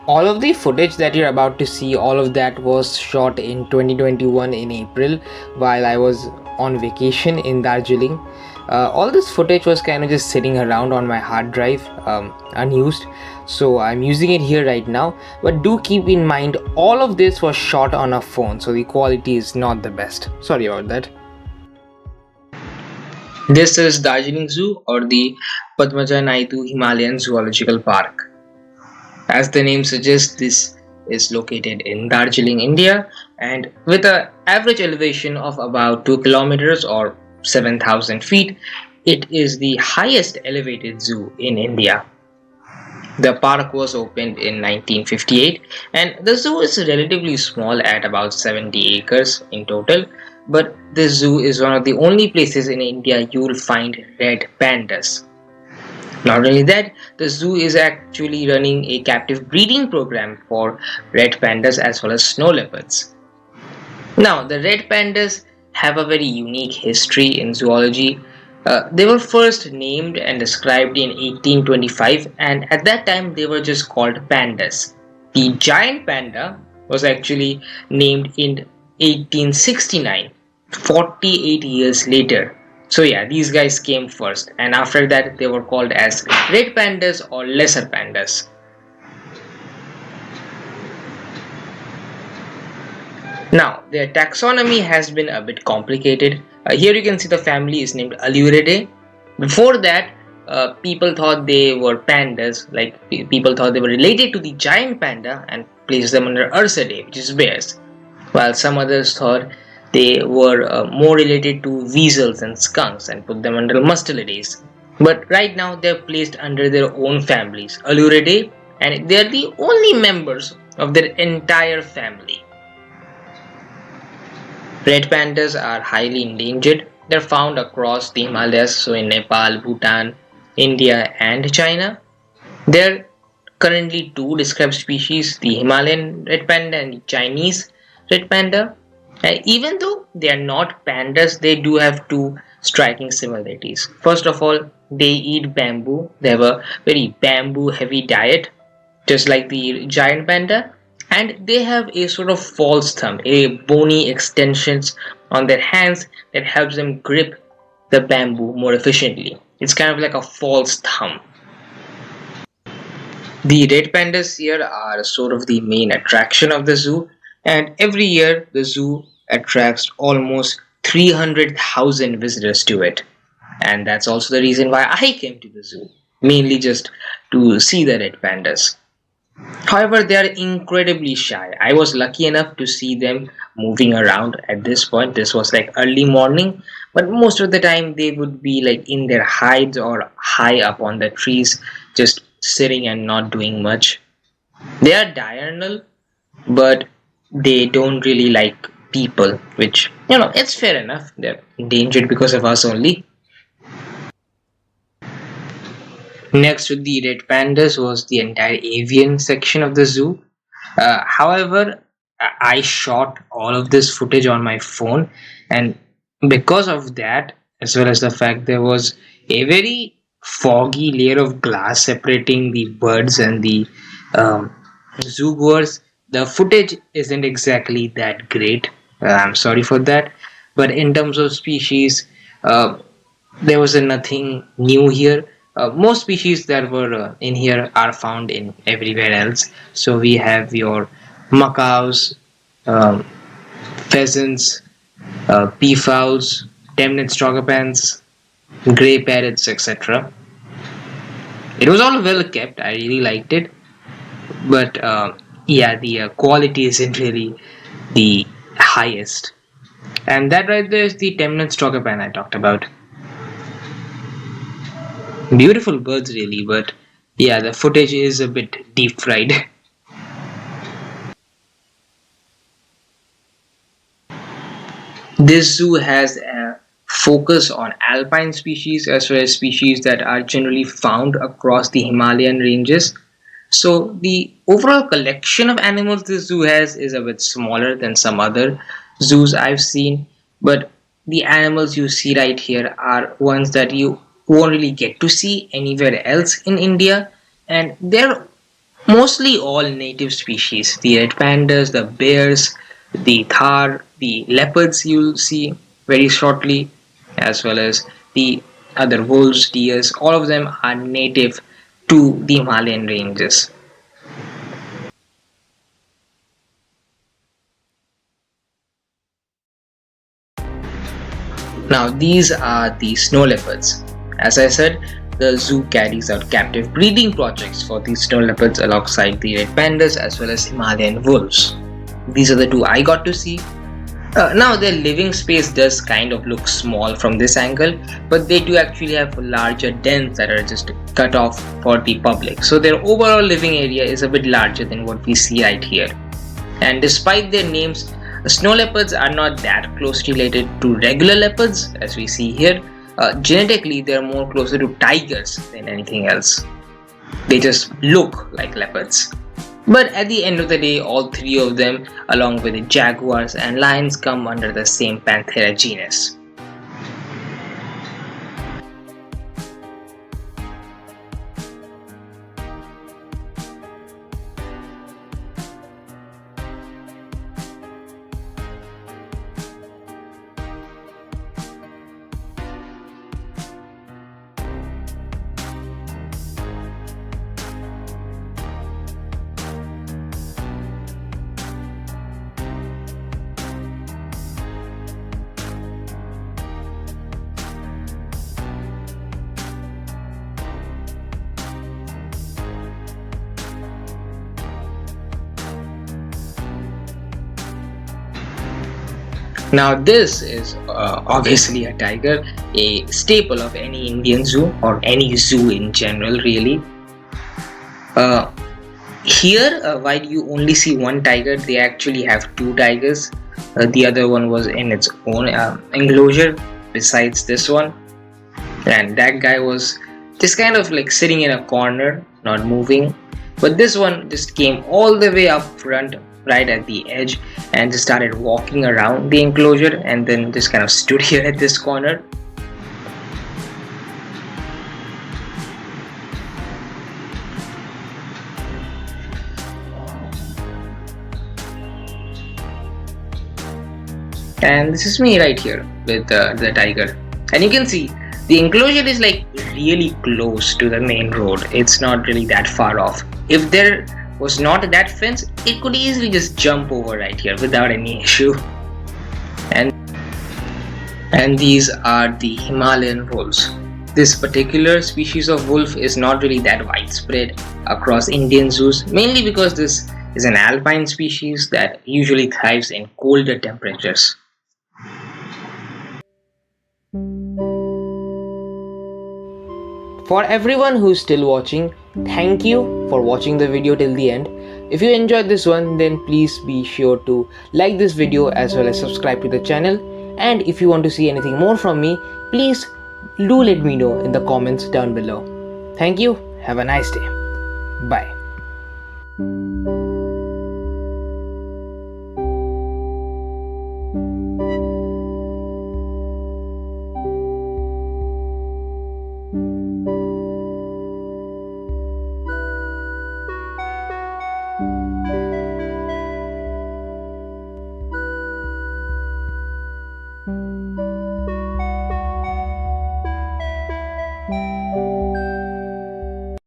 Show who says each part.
Speaker 1: All of the footage that you're about to see, all of that was shot in 2021 in April while I was on vacation in Darjeeling. All this footage was kind of just sitting around on my hard drive, unused. So I'm using it here right now. But do keep in mind, all of this was shot on a phone, so the quality is not the best. Sorry about that. This is Darjeeling Zoo, or the Padmaja Naidu Himalayan Zoological Park. As the name suggests, this is located in Darjeeling, India, and with an average elevation of about 2 kilometers or 7,000 feet, it is the highest elevated zoo in India. The park was opened in 1958, and the zoo is relatively small at about 70 acres in total. But this zoo is one of the only places in India you will find red pandas. Not only that, the zoo is actually running a captive breeding program for red pandas as well as snow leopards. Now, the red pandas have a very unique history in zoology. They were first named and described in 1825, and at that time they were just called pandas. The giant panda was actually named in 1869, 48 years later. So yeah, these guys came first, and after that they were called as red pandas or lesser pandas. Now, their taxonomy has been a bit complicated. Here you can see the family is named Aluridae. Before that, people thought they were pandas, like people thought they were related to the giant panda and placed them under Ursidae, which is bears, while some others thought they were more related to weasels and skunks and put them under Mustelidae. But right now they're placed under their own families, Aluridae, and they're the only members of their entire family. Red pandas are highly endangered. They're found across the Himalayas, so in Nepal, Bhutan, India, and China. There are currently two described species, the Himalayan red panda and the Chinese red panda. Even though they are not pandas, they do have two striking similarities. First of all, they eat bamboo. They have a very bamboo heavy diet, just like the giant panda, and they have a sort of false thumb, a bony extensions on their hands that helps them grip the bamboo more efficiently. It's kind of like a false thumb. The red pandas here are sort of the main attraction of the zoo, and every year the zoo attracts almost 300,000 visitors to it. And that's also the reason why I came to the zoo, mainly just to see the red pandas. However, they are incredibly shy. I was lucky enough to see them moving around at this point. This was like early morning, but most of the time they would be like in their hides or high up on the trees, just sitting and not doing much. They are diurnal, but they don't really like people, which, it's fair enough. They're endangered because of us only. Next to the red pandas was the entire avian section of the zoo. However, I shot all of this footage on my phone, and because of that, as well as the fact there was a very foggy layer of glass separating the birds and the um, zoo goers, the footage isn't exactly that great. I'm sorry for that. But in terms of species, uh, there was nothing new here. Most species that were in here are found in everywhere else. So we have your macaws, um, pheasants, peafowls, temnit strogopans, grey parrots, etc. It was all well kept. I really liked it, but yeah, the quality isn't really the highest. And that right there is the temnit strogopan I talked about. Beautiful birds, really, but yeah, the footage is a bit deep fried. This zoo has a focus on alpine species as well as species that are generally found across the Himalayan ranges. So the overall collection of animals this zoo has is a bit smaller than some other zoos I've seen, but the animals you see right here are ones that you won't really get to see anywhere else in India, and they're Mostly all native species, the red pandas, the bears, the thar, the leopards you'll see very shortly, as well as the other wolves, deers, all of them are native to the Himalayan ranges. Now, these are the snow leopards. As I said, the zoo carries out captive breeding projects for these snow leopards alongside the red pandas as well as Himalayan wolves. These are the two I got to see. Now, their living space does kind of look small from this angle, but they do actually have larger dens that are just cut off for the public. So, their overall living area is a bit larger than what we see right here. And despite their names, snow leopards are not that close related to regular leopards as we see here. Genetically, they are more closer to tigers than anything else. They just look like leopards. But at the end of the day, all three of them, along with the jaguars and lions, come under the same Panthera genus. Now, this is obviously a tiger, a staple of any Indian zoo or any zoo in general, really. Uh, Here, while you only see one tiger, they actually have two tigers. The other one was in its own enclosure besides this one, and that guy was just kind of like sitting in a corner, not moving. But this one just came all the way up front, right at the edge, and just started walking around the enclosure and then just kind of stood here at this corner. And this is me right here with the tiger, and you can see the enclosure is like really close to the main road. It's not really that far off. If there was not that fence, it could easily just jump over right here without any issue. And these are the Himalayan wolves. This particular species of wolf is not really that widespread across Indian zoos, mainly because this is an alpine species that usually thrives in colder temperatures. For everyone who's still watching, thank you for watching the video till the end. If you enjoyed this one, then please be sure to like this video as well as subscribe to the channel. And if you want to see anything more from me, please do let me know in the comments down below. Thank you. Have a nice day. Bye.